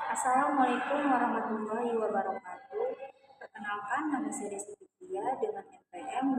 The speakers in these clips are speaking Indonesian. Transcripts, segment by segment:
Assalamualaikum warahmatullahi wabarakatuh. Perkenalkan, nama saya Desi Fitria dengan NPM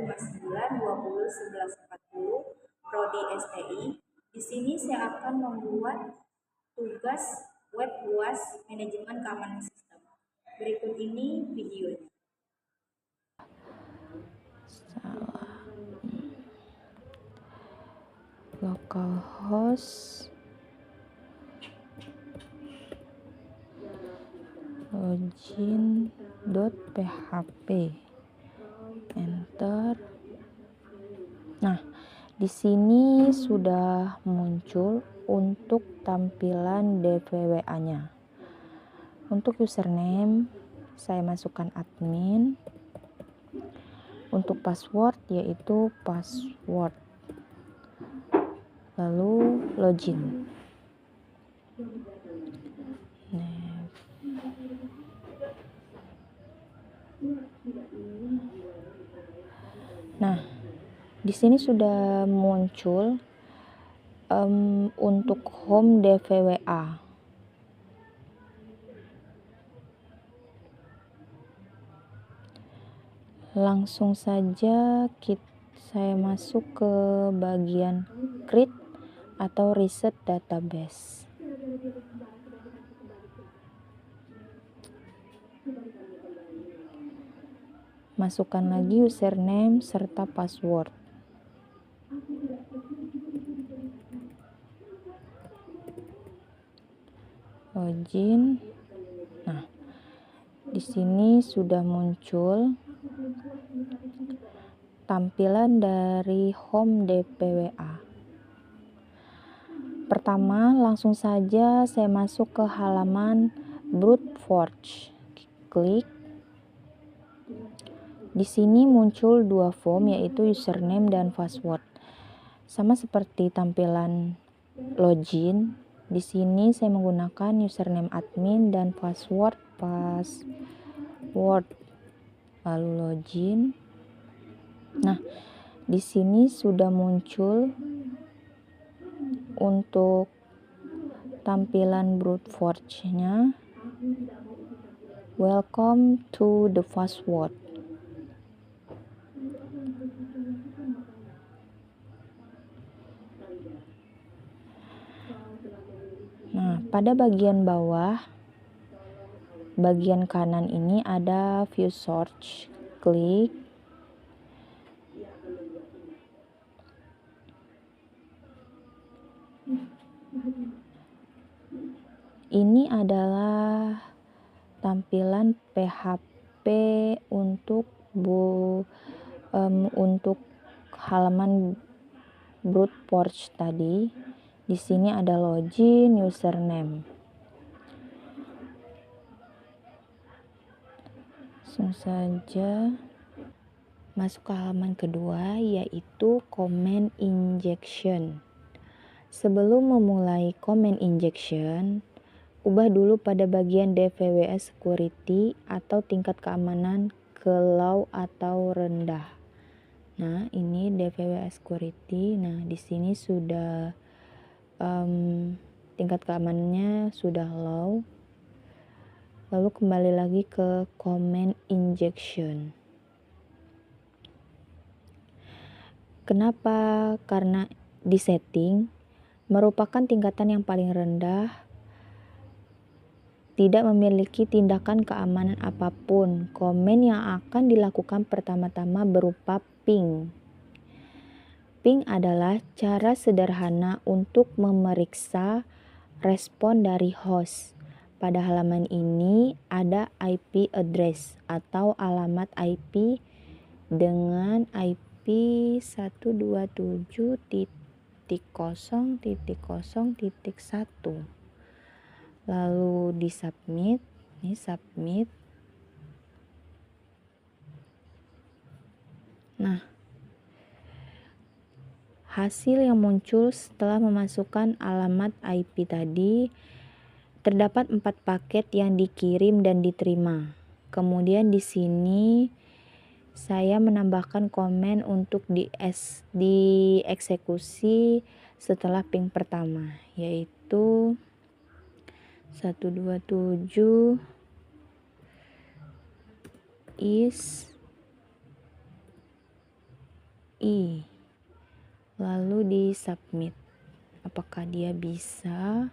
2259201140 Prodi STI. Di sini saya akan membuat tugas web UAS manajemen keamanan sistem. Berikut ini videonya. Localhost login.php, enter. Nah, di sini sudah muncul untuk tampilan DVWA-nya. Untuk username saya masukkan admin. Untuk password yaitu password. Lalu login. Nah, di sini sudah muncul untuk home DVWA. Langsung saja saya masuk ke bagian create atau reset database. Masukkan lagi username serta password. Login. Nah, di sini sudah muncul tampilan dari home DVWA. Pertama, langsung saja saya masuk ke halaman brute force. Klik. Di sini muncul dua form yaitu username dan password. Sama seperti tampilan login, di sini saya menggunakan username admin dan password lalu login. Nah, di sini sudah muncul untuk tampilan brute force-nya. Welcome to the password. Nah, pada bagian bawah, bagian kanan ini ada view search. Klik. Ini adalah tampilan PHP untuk halaman brute force tadi. Di sini ada login, username. Langsung saja masuk ke halaman kedua yaitu comment injection. Sebelum memulai comment injection, ubah dulu pada bagian DVWA security atau tingkat keamanan ke low atau rendah. Nah, ini DVWA security. Nah, di sini sudah tingkat keamanannya sudah low. Lalu kembali lagi ke comment injection. Kenapa? Karena di setting merupakan tingkatan yang paling rendah, tidak memiliki tindakan keamanan apapun. Komen yang akan dilakukan pertama-tama berupa ping. Ping adalah cara sederhana untuk memeriksa respon dari host. Pada halaman ini ada IP address atau alamat IP dengan IP 127.0.0.1. Lalu di submit. Ini submit. Nah, hasil yang muncul setelah memasukkan alamat IP tadi, terdapat 4 paket yang dikirim dan diterima. Kemudian di sini saya menambahkan komen untuk dieksekusi setelah ping pertama, yaitu 127 is I, lalu di submit. Apakah dia bisa?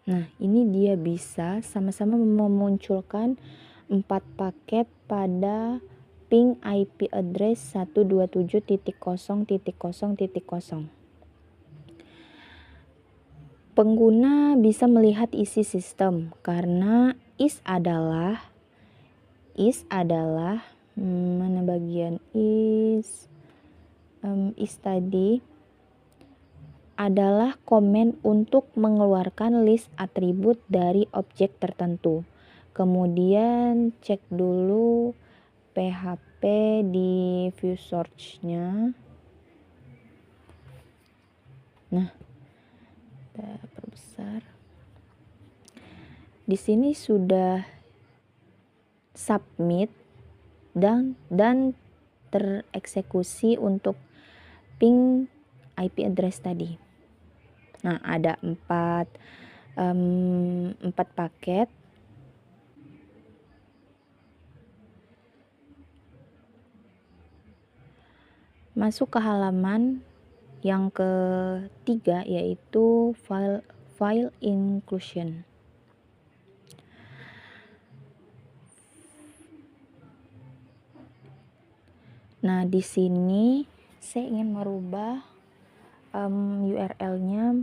Nah, ini dia bisa sama-sama memunculkan 4 paket pada ping IP address 127.0.0.0. Pengguna bisa melihat isi sistem karena mana bagian is tadi adalah komen untuk mengeluarkan list atribut dari objek tertentu. Kemudian cek dulu PHP di view source-nya. Nah, kita perbesar. Di sini sudah submit dan tereksekusi untuk ping IP address tadi. Nah, ada 4 paket. Masuk ke halaman yang ketiga, yaitu file inclusion. Nah, di sini saya ingin merubah URL-nya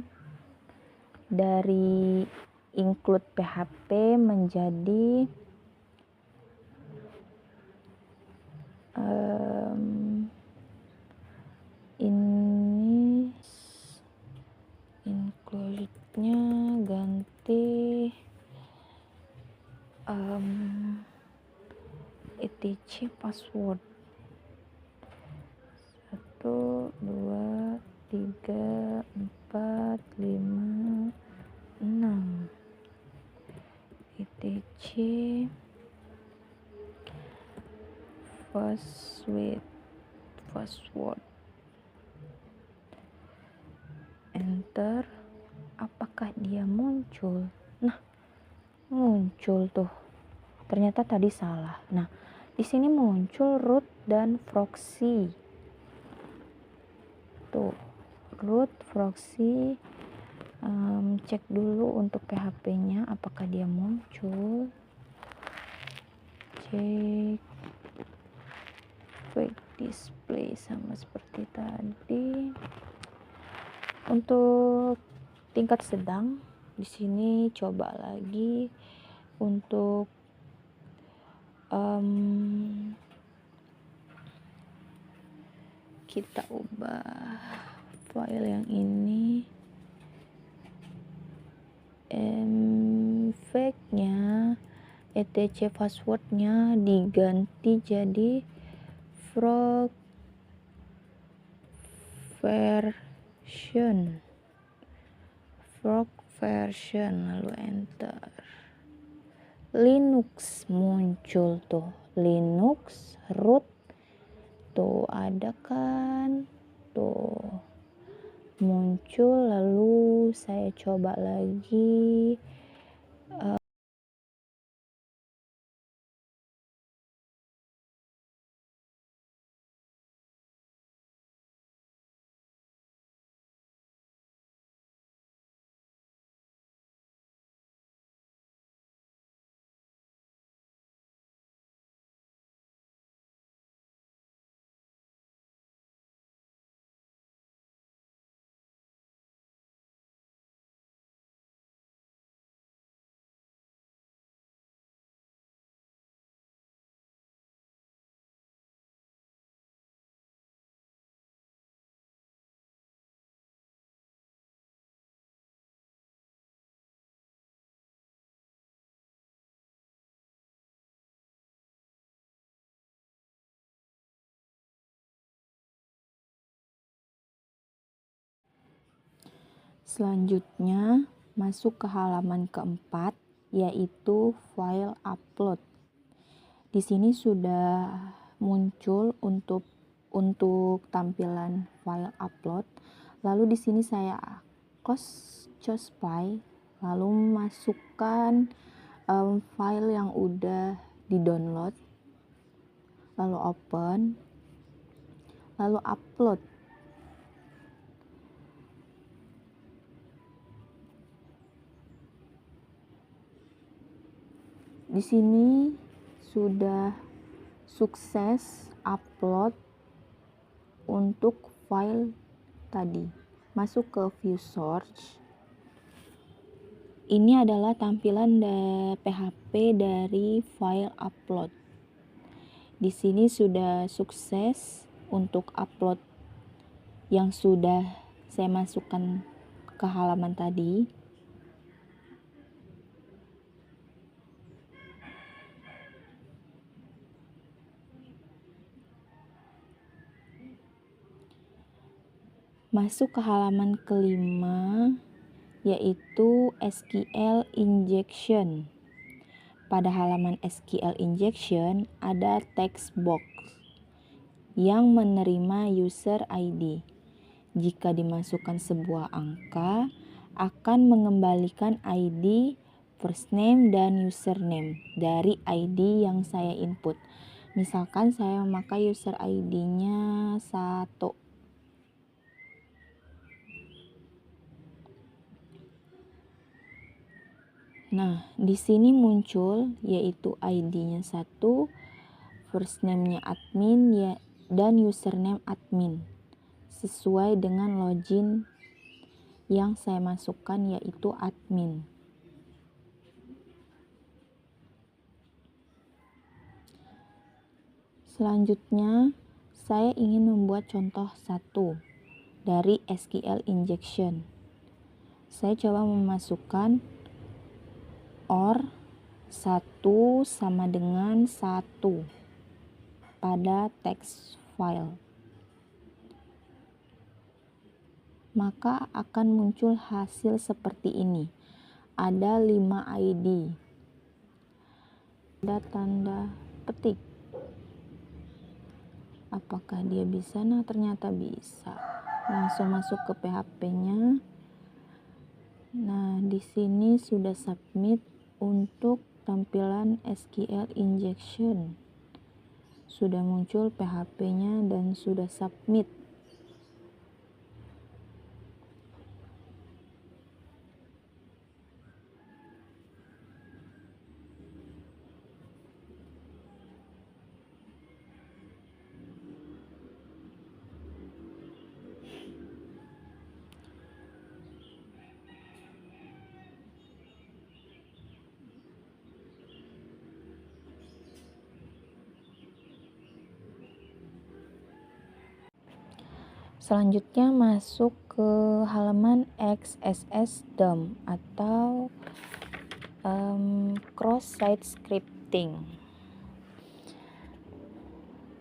dari include PHP menjadi ini include-nya ganti etc password 1 2 3 4 5 6 etc password enter. Apakah dia muncul? Nah, muncul tuh. Ternyata tadi salah. Nah, di sini muncul root dan proxy. Tuh, root proxy. Cek dulu untuk PHP-nya apakah dia muncul. Cek quick display sama seperti tadi. Untuk tingkat sedang, di sini coba lagi untuk kita ubah file yang ini, fake-nya etc password-nya diganti jadi frog version lalu enter. Linux muncul tuh, Linux root tuh ada kan, tuh muncul. Lalu saya coba lagi selanjutnya masuk ke halaman keempat, yaitu file upload. Di sini sudah muncul untuk tampilan file upload. Lalu di sini saya choose file, lalu masukkan file yang udah di-download, lalu open, lalu upload. Di sini sudah sukses upload untuk file tadi. Masuk ke view source. Ini adalah tampilan PHP dari file upload. Di sini sudah sukses untuk upload yang sudah saya masukkan ke halaman tadi. Masuk ke halaman kelima, yaitu SQL injection. Pada halaman SQL injection ada text box yang menerima user ID. Jika dimasukkan sebuah angka, akan mengembalikan ID, first name, dan username dari ID yang saya input. Misalkan saya memakai user ID-nya 1. Nah, di sini muncul yaitu ID-nya 1, first name-nya admin ya, dan username admin. Sesuai dengan login yang saya masukkan yaitu admin. Selanjutnya, saya ingin membuat contoh 1 dari SQL injection. Saya coba memasukkan OR 1 sama dengan 1 pada text file. Maka akan muncul hasil seperti ini. Ada 5 ID. Ada tanda petik. Apakah dia bisa? Nah, ternyata bisa. Langsung masuk ke PHP-nya. Nah, di sini sudah submit untuk tampilan SQL injection. Sudah muncul PHP-nya dan sudah submit. Selanjutnya masuk ke halaman XSS DOM atau cross-site scripting.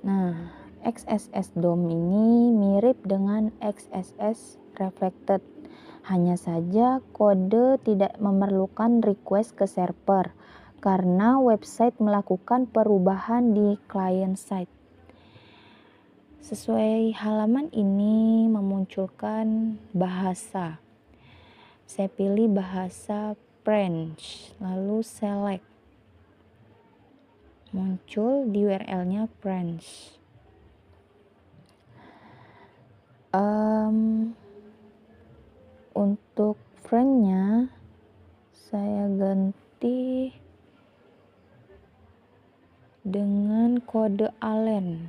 Nah, XSS DOM ini mirip dengan XSS Reflected. Hanya saja kode tidak memerlukan request ke server karena website melakukan perubahan di client side. Sesuai halaman ini memunculkan bahasa. Saya pilih bahasa French, lalu select. Muncul di URL-nya French. Untuk French-nya saya ganti dengan kode Allen.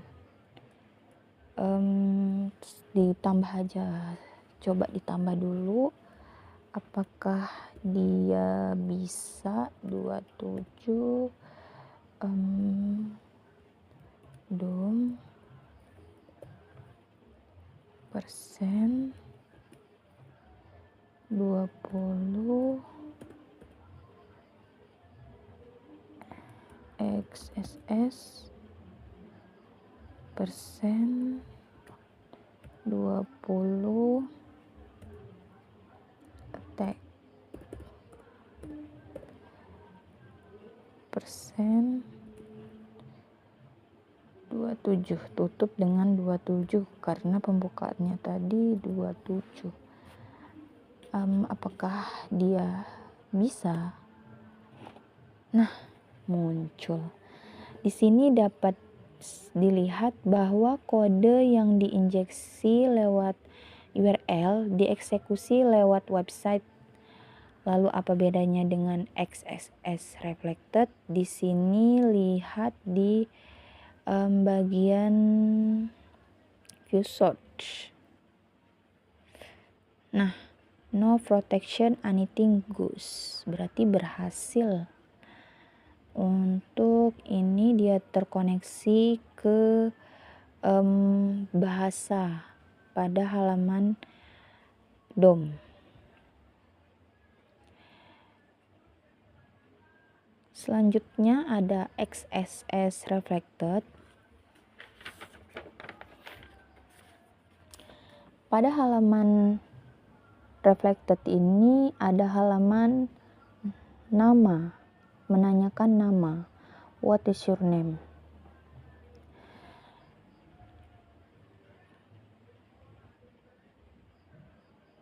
Ditambah aja, coba ditambah dulu apakah dia bisa 27 DOM persen 20 XSS persen 20 attack persen 27 7, tutup dengan 27 karena pembukaannya tadi 27. Apakah dia bisa? Nah, muncul. Di sini dapat dilihat bahwa kode yang diinjeksi lewat URL dieksekusi lewat website. Lalu apa bedanya dengan XSS reflected? Di sini lihat di bagian view search. Nah, no protection, anything goes. Berarti berhasil. Untuk ini dia terkoneksi ke bahasa pada halaman DOM. Selanjutnya ada XSS reflected. Pada halaman reflected ini ada halaman nama, menanyakan nama. What is your name?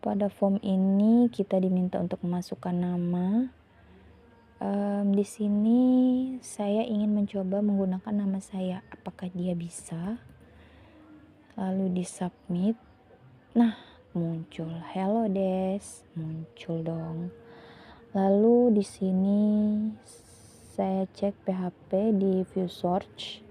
Pada form ini kita diminta untuk memasukkan nama. Di sini saya ingin mencoba menggunakan nama saya. Apakah dia bisa? Lalu di submit. Nah, muncul hello Des, muncul dong. Lalu di sini saya cek PHP di view search.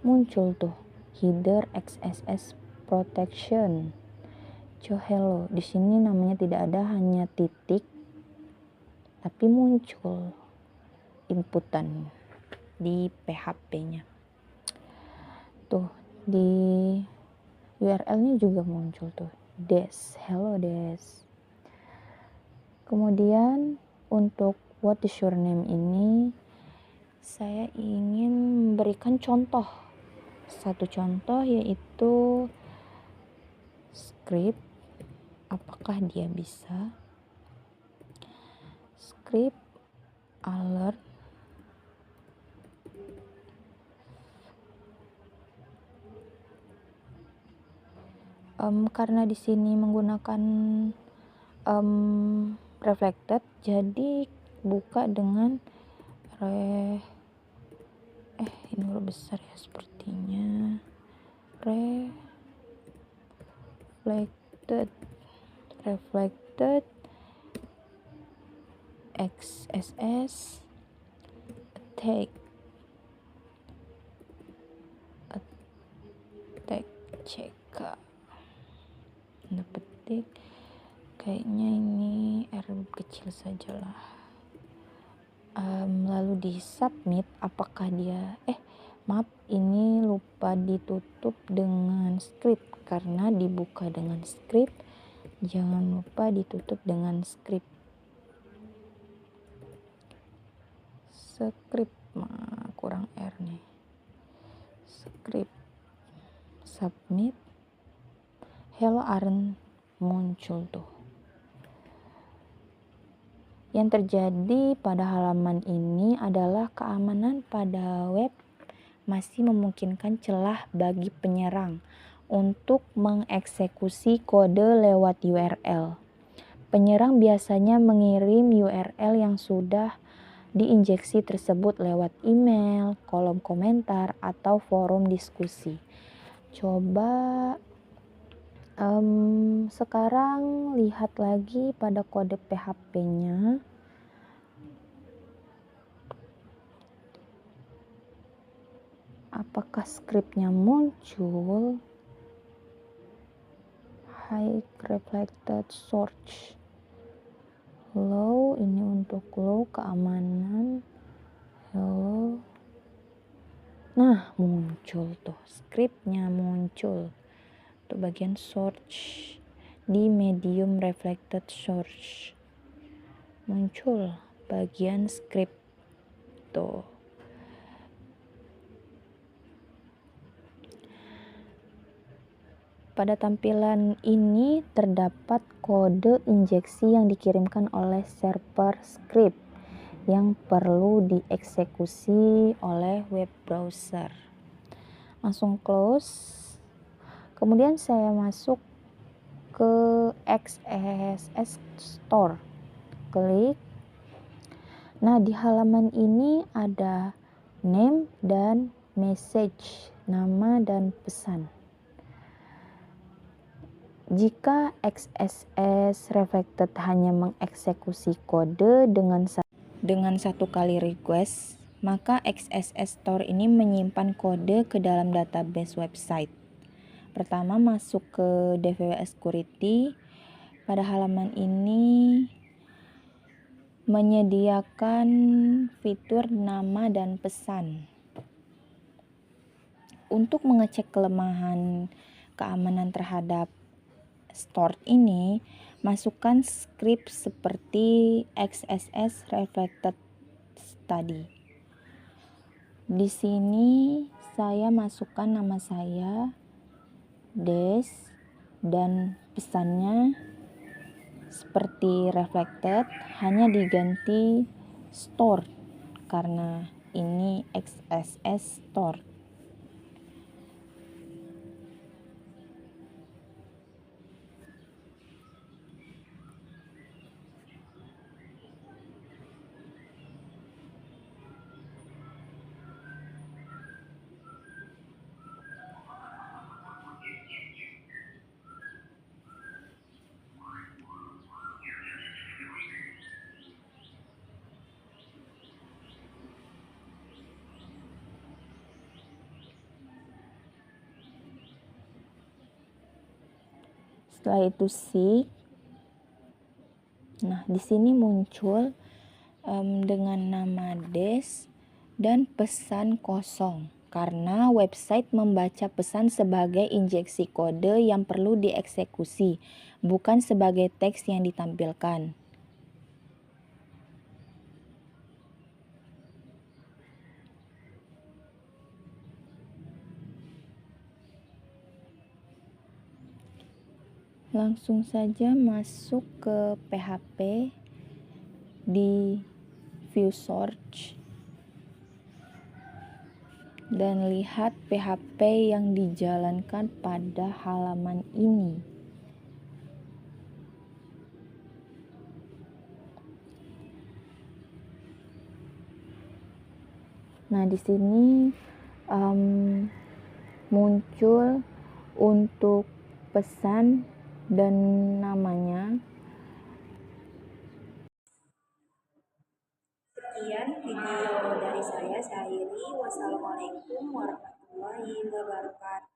Muncul tuh header XSS protection. Hello, di sini namanya tidak ada, hanya titik, tapi muncul inputan di PHP-nya. Tuh di URL-nya juga muncul tuh Des, hello Des. Kemudian untuk what is your name ini saya ingin memberikan contoh. Satu contoh yaitu script. Apakah dia bisa? Script alert karena di sini menggunakan reflected, jadi buka dengan ini huruf besar ya sepertinya. Reflected XSS attack CK. Petik kayaknya ini R kecil sajalah. Lalu di submit. Apakah dia maaf, ini lupa ditutup dengan script karena dibuka dengan script. Jangan lupa ditutup dengan script. Kurang R nih. Script submit. Hello Aaron, muncul tuh. Yang terjadi pada halaman ini adalah keamanan pada web masih memungkinkan celah bagi penyerang untuk mengeksekusi kode lewat URL. Penyerang biasanya mengirim URL yang sudah diinjeksi tersebut lewat email, kolom komentar, atau forum diskusi. Coba sekarang lihat lagi pada kode PHP-nya. Apakah scriptnya muncul? High reflected search. Low, ini untuk low keamanan. Hello. Nah, muncul tuh scriptnya muncul. Untuk bagian search di medium reflected search muncul bagian script tuh. Pada tampilan ini terdapat kode injeksi yang dikirimkan oleh server script yang perlu dieksekusi oleh web browser. Langsung close. Kemudian saya masuk ke XSS Store. Klik. Nah, di halaman ini ada name dan message, nama dan pesan. Jika XSS Reflected hanya mengeksekusi kode dengan satu kali request, maka XSS Store ini menyimpan kode ke dalam database website. Pertama, masuk ke DVWS Security. Pada halaman ini menyediakan fitur nama dan pesan. Untuk mengecek kelemahan keamanan terhadap store ini, masukkan script seperti XSS Reflected tadi. Di sini saya masukkan nama saya, Des, dan pesannya seperti reflected, hanya diganti store karena ini XSS Store. Setelah itu seek. Nah, di sini muncul dengan nama Des dan pesan kosong karena website membaca pesan sebagai injeksi kode yang perlu dieksekusi, bukan sebagai teks yang ditampilkan. Langsung saja masuk ke PHP di view search dan lihat PHP yang dijalankan pada halaman ini. Nah, di sini muncul untuk pesan dan namanya. Sekian video dari saya akhiri. Wassalamualaikum warahmatullahi wabarakatuh.